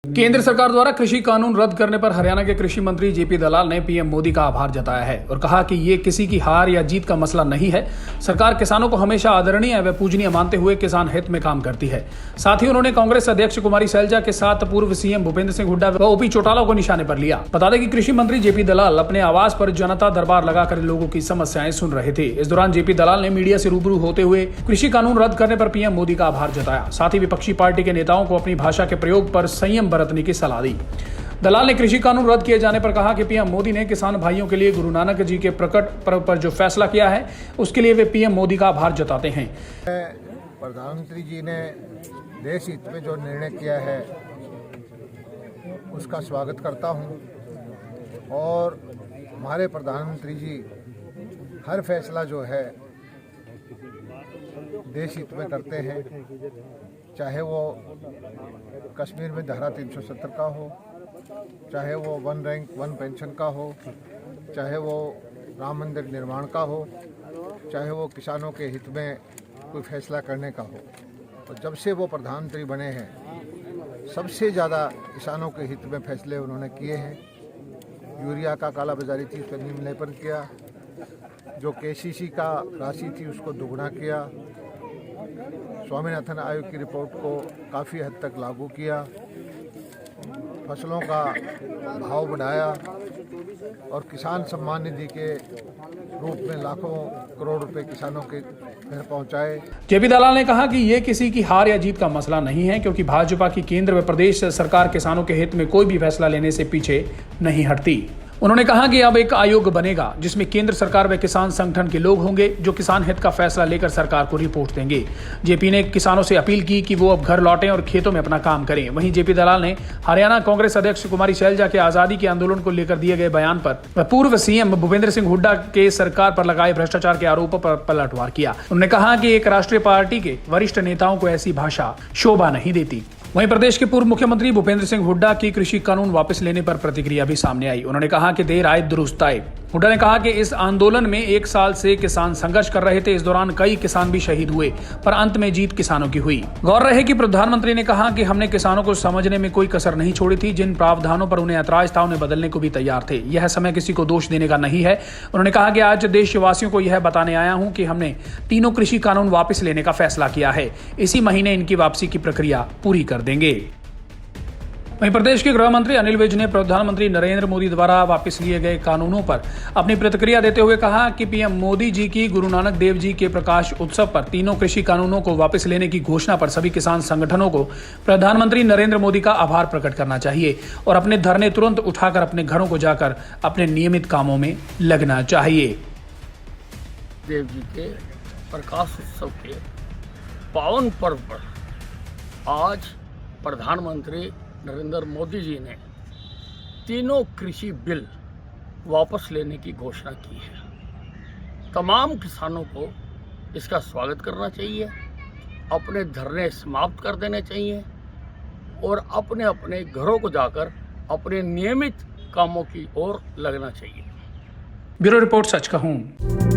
केंद्र सरकार द्वारा कृषि कानून रद्द करने पर हरियाणा के कृषि मंत्री जेपी दलाल ने पीएम मोदी का आभार जताया है और कहा कि ये किसी की हार या जीत का मसला नहीं है। सरकार किसानों को हमेशा आदरणीय व पूजनीय मानते हुए किसान हित में काम करती है। साथ ही उन्होंने कांग्रेस अध्यक्ष कुमारी शैलजा के साथ पूर्व सीएम भूपेंद्र सिंह हुड्डा व ओपी चौटाला को निशाने पर लिया। बता दें कि कृषि मंत्री जेपी दलाल अपने आवास पर जनता दरबार लगाकर लोगों की समस्याएं सुन रहे थे। इस दौरान जेपी दलाल ने मीडिया से रूबरू होते हुए कृषि कानून रद्द करने पर पीएम मोदी का आभार जताया। साथ ही विपक्षी पार्टी के नेताओं को अपनी भाषा के प्रयोग पर संयम बरतने की सलाह दी। दलाल ने कृषि कानून रद्द किए जाने पर कहा कि पीएम मोदी ने किसान भाइयों के लिए गुरु नानक जी के प्रकट पर्व पर जो फैसला किया है उसके लिए वे पीएम मोदी का आभार जताते हैं। प्रधानमंत्री जी ने देश हित में जो निर्णय किया है उसका स्वागत करता हूं और हमारे प्रधानमंत्री जी हर फैसला जो है देश हित में करते हैं, चाहे वो कश्मीर में धारा 370 का हो, चाहे वो वन रैंक वन पेंशन का हो, चाहे वो राम मंदिर निर्माण का हो, चाहे वो किसानों के हित में कोई फैसला करने का हो। और जब से वो प्रधानमंत्री बने हैं सबसे ज़्यादा किसानों के हित में फैसले उन्होंने किए हैं। यूरिया का कालाबाजारी थी उस पर नियमन किया, जो केसीसी का राशि थी उसको दोगुना किया, स्वामीनाथन आयोग की रिपोर्ट को काफ़ी हद तक लागू किया, फसलों का भाव बढ़ाया और किसान सम्मान निधि के रूप में लाखों करोड़ रुपए किसानों के घर पहुंचाए। जेपी दलाल ने कहा कि ये किसी की हार या जीत का मसला नहीं है, क्योंकि भाजपा की केंद्र व प्रदेश सरकार किसानों के हित में कोई भी फैसला लेने से पीछे नहीं हटती। उन्होंने कहा कि अब एक आयोग बनेगा जिसमें केंद्र सरकार व किसान संगठन के लोग होंगे जो किसान हित का फैसला लेकर सरकार को रिपोर्ट देंगे। जेपी ने किसानों से अपील की कि वो अब घर लौटें और खेतों में अपना काम करें। वहीं जेपी दलाल ने हरियाणा कांग्रेस अध्यक्ष कुमारी शैलजा के आजादी के आंदोलन को लेकर दिए गए बयान पर व पूर्व सीएम भूपेंद्र सिंह हुड्डा के सरकार पर लगाए भ्रष्टाचार के आरोपों पर पलटवार किया। उन्होंने कहा कि एक राष्ट्रीय पार्टी के वरिष्ठ नेताओं को ऐसी भाषा शोभा नहीं देती। वहीं प्रदेश के पूर्व मुख्यमंत्री भूपेंद्र सिंह हुड्डा की कृषि कानून वापस लेने पर प्रतिक्रिया भी सामने आई। उन्होंने कहा कि देर आए दुरुस्त आए। हुड्डा ने कहा कि इस आंदोलन में 1 साल से किसान संघर्ष कर रहे थे। इस दौरान कई किसान भी शहीद हुए, पर अंत में जीत किसानों की हुई। गौर रहे कि प्रधानमंत्री ने कहा कि हमने किसानों को समझने में कोई कसर नहीं छोड़ी थी। जिन प्रावधानों पर उन्हें ऐतराज था उन्हें बदलने को भी तैयार थे। यह समय किसी को दोष देने का नहीं है। उन्होंने कहा कि आज देशवासियों को यह बताने आया हूं कि हमने तीनों कृषि कानून वापस लेने का फैसला किया है। इसी महीने इनकी वापसी की प्रक्रिया पूरी कर देंगे। वहीं प्रदेश के गृह मंत्री अनिल विज ने प्रधानमंत्री नरेंद्र मोदी द्वारा वापस लिए गए कानूनों पर अपनी प्रतिक्रिया देते हुए कहा कि पीएम मोदी जी की गुरु नानक देव जी के प्रकाश उत्सव पर तीनों कृषि कानूनों को वापस लेने की घोषणा पर सभी किसान संगठनों को प्रधानमंत्री नरेंद्र मोदी का आभार प्रकट करना चाहिए और अपने धरने तुरंत उठाकर अपने घरों को जाकर अपने नियमित कामों में लगना चाहिए। देव जी के प्रकाश उत्सव के पावन पर्व पर आज प्रधानमंत्री नरेंद्र मोदी जी ने तीनों कृषि बिल वापस लेने की घोषणा की है। तमाम किसानों को इसका स्वागत करना चाहिए, अपने धरने समाप्त कर देने चाहिए और अपने अपने घरों को जाकर अपने नियमित कामों की ओर लगना चाहिए। ब्यूरो रिपोर्ट सच कहूं।